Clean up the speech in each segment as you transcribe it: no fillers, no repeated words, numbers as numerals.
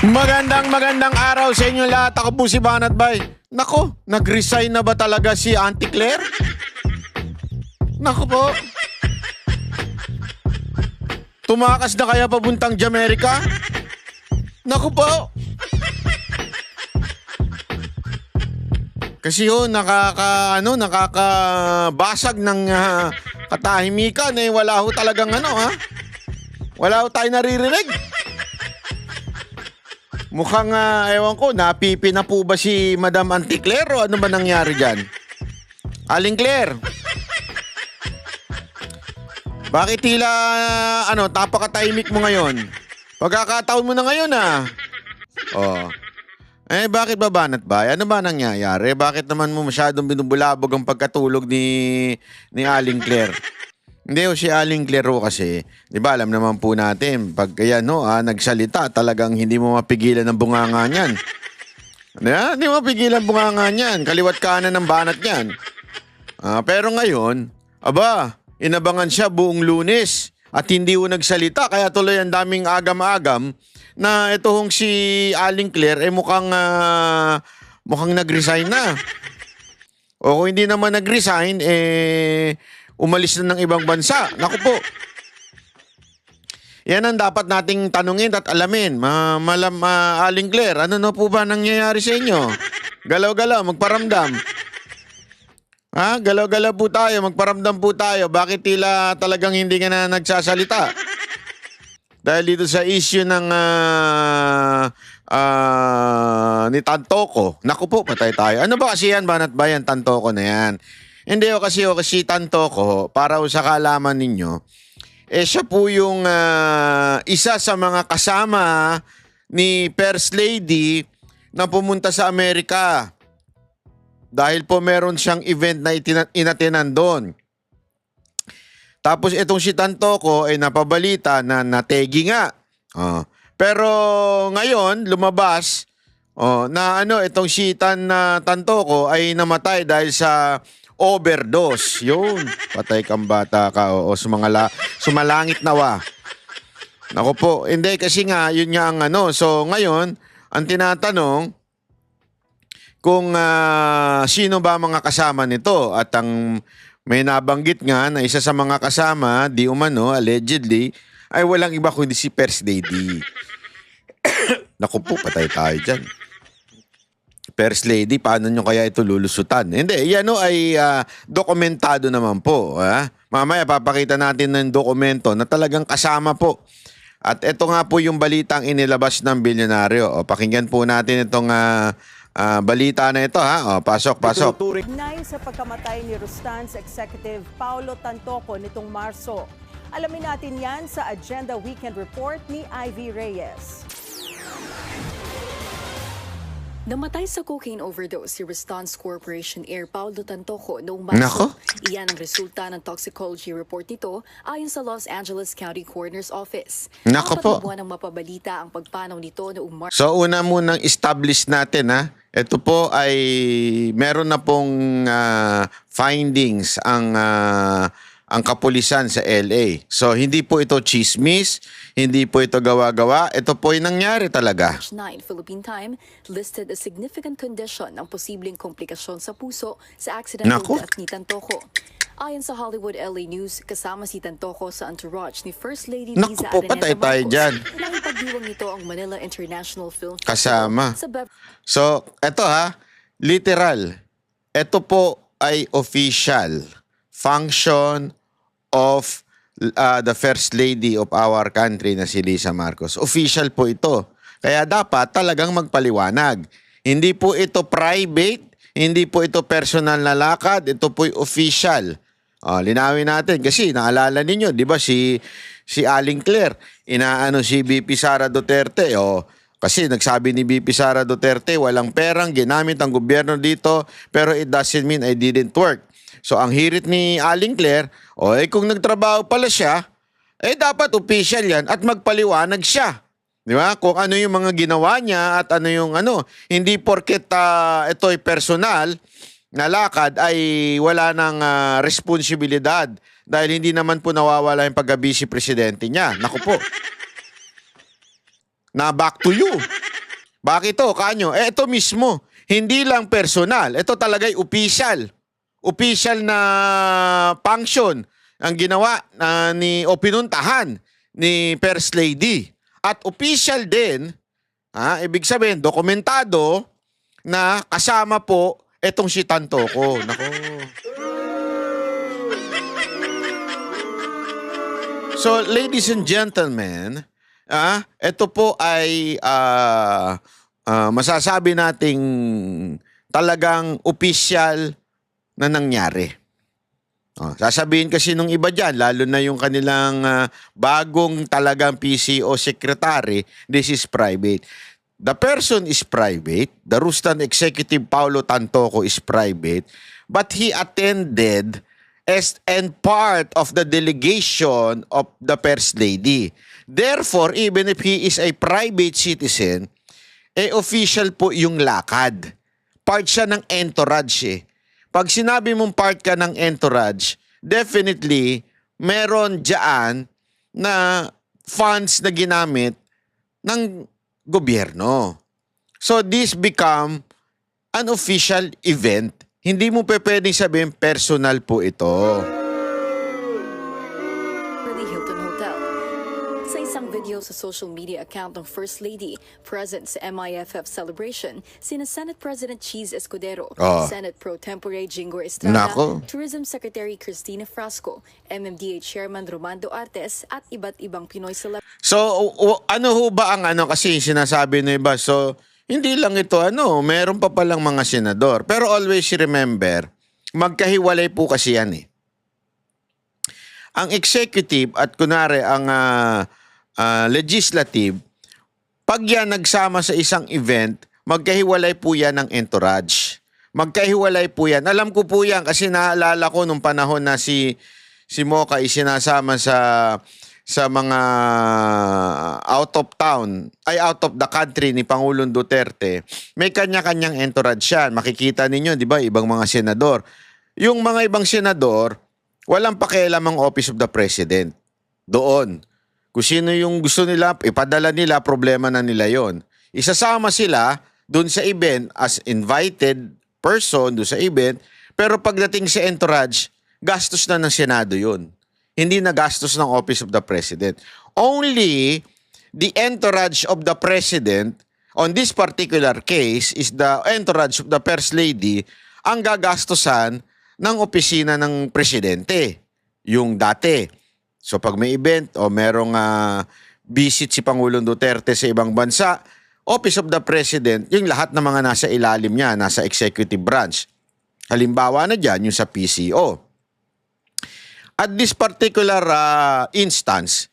Magandang araw sa inyo lahat. Ako po si Banat Bay. Nako, nag-resign na ba talaga si Auntie Claire? Nako po. Tumakas na kaya papuntang Jamaica? Nako po. Kasi nakakabasag ng katahimikan wala ho talagang Wala ho tayo naririnig. Mukhang, ewan ko, napipi na po ba si Madam Auntie Claire o ano ba nangyari dyan? Aling Claire, bakit tila, tapakatahimik mo ngayon? Pagkakataon mo na ngayon, Oh. Bakit ba Banat Bay? Ano ba nangyayari? Bakit naman mo masyadong binubulabog ang pagkatulog ni Aling Claire? Hindi si Aling Claire kasi, di ba alam naman po natin, pag kaya nagsalita, talagang hindi mo mapigilan ang bunganga niyan. Hindi mo mapigilan ang bunganga niyan, kaliwat kanan ng banat niyan. Pero ngayon, inabangan siya buong Lunes at hindi ho nagsalita, kaya tuloy ang daming agam-agam na ito hong si Aling Claire mukhang nag-resign na. O kung hindi naman nag-resign, umalis na ng ibang bansa. Naku po. Yan ang dapat nating tanungin at alamin. Aling Claire, ano na po ba nangyayari sa inyo? Galaw-galaw, magparamdam. Galaw-galaw po tayo, magparamdam po tayo. Bakit tila talagang hindi ka na nagsasalita? Dahil dito sa issue ng ni Tantoko. Naku po, patay tayo. Ano ba kasi yan, Banat Bay, ang Tantoko na yan? Hindi kasi Tantoko, para sa kaalaman ninyo, siya po yung isa sa mga kasama ni First Lady na pumunta sa Amerika. Dahil po meron siyang event na inatenan doon. Tapos itong si Tantoko ay napabalita na nategi nga. Pero ngayon lumabas na itong si Tantoko ay namatay dahil sa overdose. Yun, patay kang bata ka sumalangit nawa. Naku po, hindi kasi nga yun nga ang So ngayon, ang tinatanong kung sino ba mga kasama nito at ang may nabanggit nga na isa sa mga kasama, di umano, allegedly, ay walang iba kundi si First Lady. Naku po, patay tayo dyan. First Lady, paano nyo kaya ito lulusutan? Hindi, yan ay dokumentado naman po. Mamaya papakita natin ng dokumento na talagang kasama po. At ito nga po yung balitang inilabas ng bilyonaryo. Pakinggan po natin itong balita na ito. Pasok. Ugnay sa pagkamatay ni Rustan's Executive Paulo Tantoko nitong Marso. Alamin natin yan sa Agenda Weekend Report ni Ivy Reyes. Namatay sa cocaine overdose si Rustan's Corporation Air Paulo Tantoko noong Marso. Nako. Iyan ang resulta ng toxicology report nito ayon sa Los Angeles County Coroner's Office. Nako po. 4 na buwan ang mapabalita ang pagpanaw nito noong Marso. So una munang establish natin ito po ay meron na pong findings ang kapulisan sa LA. So hindi po ito chismis, hindi po ito gawa-gawa, ito po ay nangyari talaga. March 9 Philippine time listed a significant condition ng posibleng komplikasyon sa puso sa accidental death ni Tantoko. Ayon sa Hollywood LA News, kasama si Tantoko sa entourage ni First Lady Liza po, patay Araneta tayo Marcos. dyan. Nakipagdiwang nito ang Manila International Film Festival Kasama. sa So, eto literal. Ito po ay official function of the First Lady of our country na si Liza Marcos. Official po ito. Kaya dapat talagang magpaliwanag. Hindi po ito private, hindi po ito personal na lakad, ito po official. Linawin natin kasi naalala ninyo, 'di ba si Aling Claire, inaano si VP Sara Duterte, kasi nagsabi ni VP Sara Duterte, walang perang ginamit ang gobyerno dito, pero it doesn't mean I didn't work. So ang hirit ni Aling Claire, kung nagtrabaho pala siya, dapat official yan at magpaliwanag siya. Di ba? Kung ano yung mga ginawa niya at ano yung hindi porket ito ay personal na lakad ay wala ng responsibilidad dahil hindi naman po nawawala yung pagka-vice presidente niya. Naku po. Na back to you. Bakit to, kanyo? Ito mismo, hindi lang personal. Ito talaga'y official. Official na function ang ginawa o pinuntahan ni First Lady. At official din, ibig sabihin, dokumentado na kasama po itong si Tantoco. Nako. So, ladies and gentlemen, ito po ay masasabi nating talagang official na nangyari. Sasabihin kasi nung iba dyan, lalo na yung kanilang bagong talagang PCO secretary, this is private. The person is private. The Rustan Executive Paulo Tantoco is private. But he attended and part of the delegation of the First Lady. Therefore, even if he is a private citizen, official po yung lakad. Part siya ng entourage eh. Pag sinabi mong part ka ng entourage, definitely, meron dyan na funds na ginamit ng gobyerno. So this become an official event. Hindi mo pwedeng sabihin personal po ito. Hilton Hotel. Sa isang video sa social media account ng First Lady, present sa MIFF celebration, sina Senate President Cheese Escudero, Senate Pro Tempore Jinggoy Estrada, Tourism Secretary Cristina Frasco, MMDA Chairman Romando Artes, at iba't ibang Pinoy celebrities. So, ano ho ba ang kasi sinasabi ng iba? So, hindi lang ito meron pa palang mga senador. Pero always remember, magkahiwalay po kasi yan eh. Ang executive at kunwari ang legislative, pag yan nagsama sa isang event, magkahiwalay po yan ng entourage. Magkahiwalay po yan. Alam ko po yan kasi naalala ko nung panahon na si Mocha ay sinasama sa mga out of the country ni Pangulong Duterte, may kanya-kanyang entourage yan. Makikita ninyo, di ba, ibang mga senador. Yung mga ibang senador, walang pakialam ang Office of the President. Doon. Kung sino yung gusto nila, ipadala nila, problema na nila yon. Isasama sila doon sa event as invited person doon sa event, pero pagdating sa entourage, gastos na ng Senado yun. Hindi na gastos ng Office of the President. Only the entourage of the President, on this particular case, is the entourage of the First Lady, ang gagastosan ng opisina ng Presidente. Yung dati. So pag may event o merong visit si Pangulong Duterte sa ibang bansa, Office of the President, yung lahat ng mga nasa ilalim niya, nasa executive branch. Halimbawa na dyan, yung sa PCO. At this particular instance,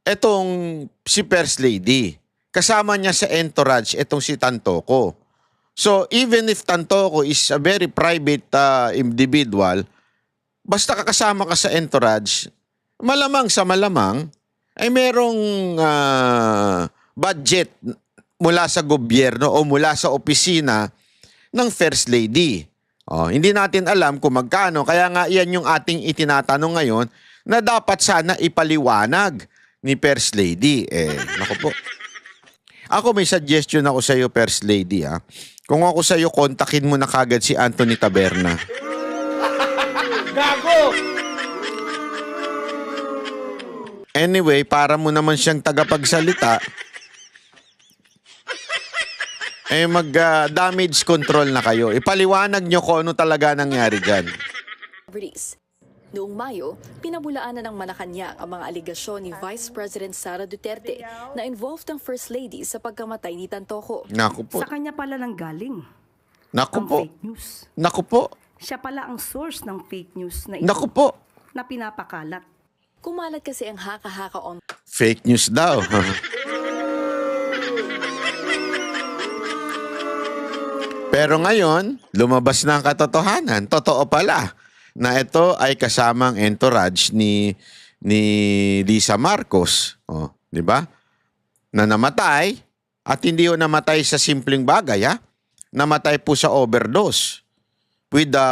etong si First Lady, kasama niya sa entourage etong si Tantoco. So even if Tantoco is a very private individual, basta kakasama ka sa entourage, malamang sa malamang, ay merong budget mula sa gobyerno o mula sa opisina ng First Lady. Hindi natin alam kung magkano. Kaya nga yan yung ating itinatanong ngayon na dapat sana ipaliwanag ni First Lady. Naku po. Ako may suggestion ako sa iyo, First Lady. Kung ako sa iyo, kontakin mo na kagad si Anthony Taberna. Gago! Anyway, para mo naman siyang tagapagsalita, mag-damage control na kayo. Ipaliwanag nyo kung ano talaga nangyari dyan. Noong Mayo, pinabulaanan ng Malacanang ang mga aligasyon ni Vice President Sara Duterte na involved ang First Lady sa pagkamatay ni Tantoco. Naku po. Sa kanya pala nang galing Naku ang po. fake news. Naku po. Siya pala ang source ng fake news na ito Naku po. na pinapakalat. Kumalat kasi ang haka-haka on Fake news daw. Pero ngayon, lumabas na ang katotohanan. Totoo pala na ito ay kasamang entourage ni Lisa Marcos. Di ba? Na namatay at hindi ho namatay sa simpleng bagay, Namatay po sa overdose with the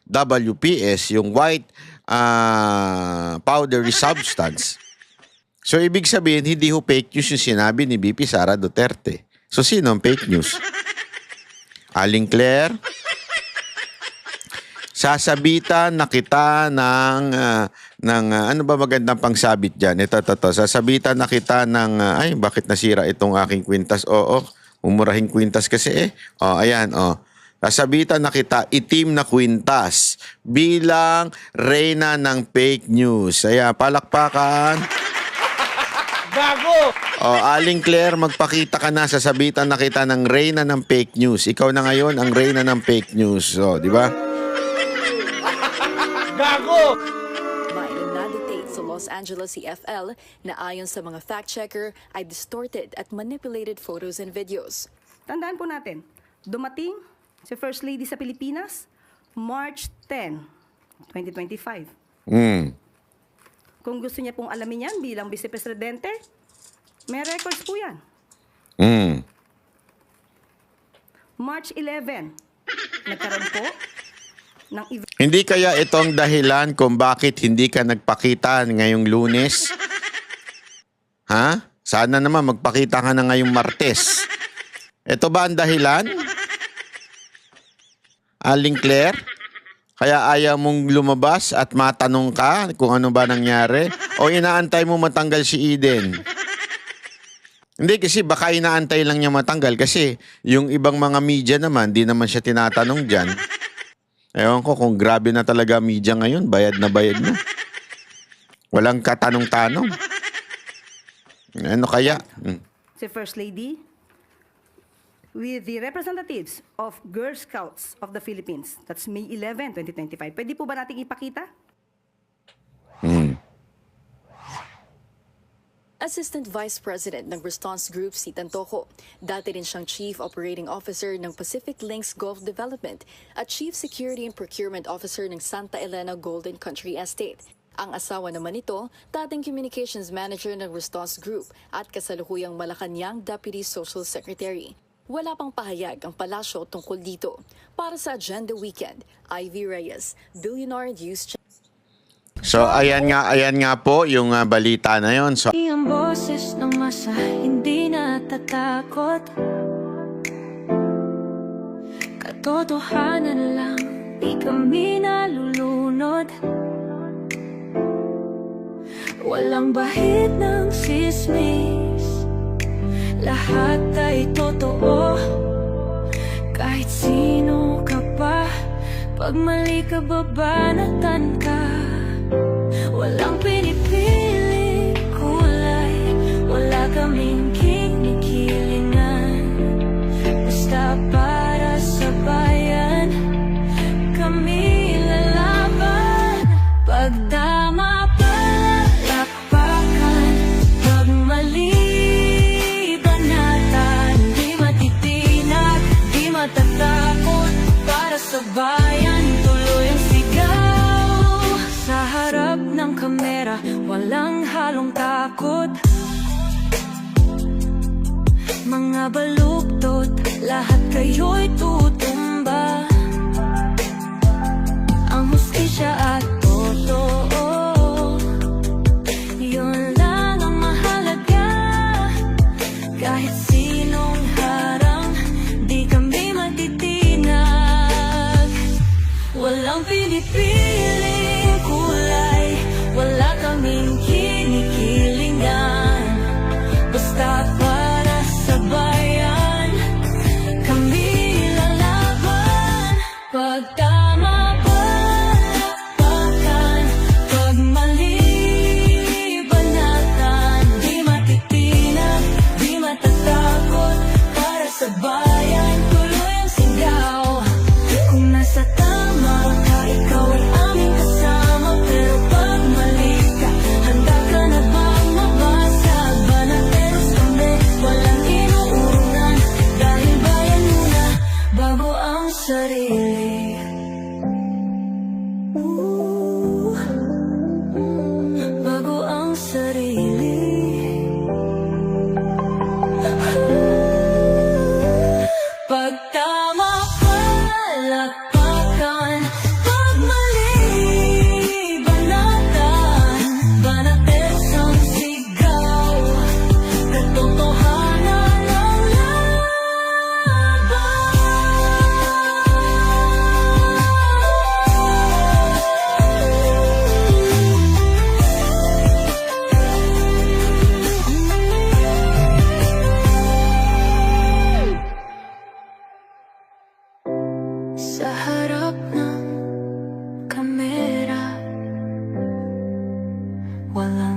WPS, yung white powdery substance. So, ibig sabihin, hindi ho fake news yung sinabi ni BP Sara Duterte. So, sino ang fake news? Aling Claire? Sasabitan na kita ng ano ba magandang pangsabit dyan? Ito. Sasabitan na kita ng, ay, bakit nasira itong aking kwintas? Oo, umurahing kwintas kasi eh. Ayan. Sasabitan na kita itim na kwintas bilang reyna ng fake news. Ayan, palakpakan. Gago! Aling Claire, magpakita ka na. Sasabitan na kita ng reyna ng fake news. Ikaw na ngayon ang reyna ng fake news. Di ba? Gago! May na-dictate sa Los Angeles CFL na ayon sa mga fact-checker ay distorted at manipulated photos and videos. Tandaan po natin, dumating si First Lady sa Pilipinas, March 10, 2025. Kung gusto niya pong alamin yan bilang Vice Presidente, may records po yan. March 11, nagkaroon po ng event. Hindi kaya itong dahilan kung bakit hindi ka nagpakita ngayong Lunes? Ha? Sana naman magpakita ka na ngayong Martes. Ito ba ang dahilan? Aling Claire? Kaya ayaw mong lumabas at matanong ka kung ano ba nangyari? O inaantay mo matanggal si Eden? Hindi kasi baka inaantay lang niya matanggal kasi yung ibang mga media naman, di naman siya tinatanong dyan. Ewan ko kung grabe na talaga media ngayon, bayad na. Walang katanong-tanong. Ano kaya? Si First Lady with the representatives of Girl Scouts of the Philippines. That's May 11, 2025. Pwede po ba nating ipakita? Assistant Vice President ng Response Group si Tantoco. Dati rin siyang Chief Operating Officer ng Pacific Links Gulf Development at Chief Security and Procurement Officer ng Santa Elena Golden Country Estate. Ang asawa naman nito, dating Communications Manager ng Response Group at kasalukuyang Malacanang Deputy Social Secretary. Wala pang pahayag ang palasyo tungkol dito. Para sa Agenda Weekend, Ivy Reyes, Billionaire News Channel. So ayan nga po yung balita na yon. So Ang boses ng masa hindi natatakot. Katotohanan lang, di kami nalulunod. Walang bahid ng sismis, lahat ay totoo. Kahit sino ka pa, pag mali ka babanatan ka. Walang pinipili kulay, wala kaming kinikilingan. Basta para sa bayan, kami lalaban. Pag tama palakpakan, pag mali banatan. Di matitinag, di matatakot, para sa bayan tuloy ang sigaw. Sa harap ng kamera, walang halong takot. Mga baluktot, lahat kayo'y tutumba. Ang hustisya at totoo, yun lang ang mahalaga. Kahit sinong harang, di kami matitinag. Walang pinipiling kulay, wala kaming kinikilingan. Basta para sa bayan, kami lalaban. Pag tama palakpakan, pag mali banatan. Di matitinag, di matatakot, para sa bayan tuloy ang sigaw. Kung nasa tama ka, ikaw ay aming kasama. Pero pag mali ka, handa ka na bang mabasag? Banateros kami, walang inuunan. Dahil bayan muna, bago ang sarili. Bago ang sarili. Pag walang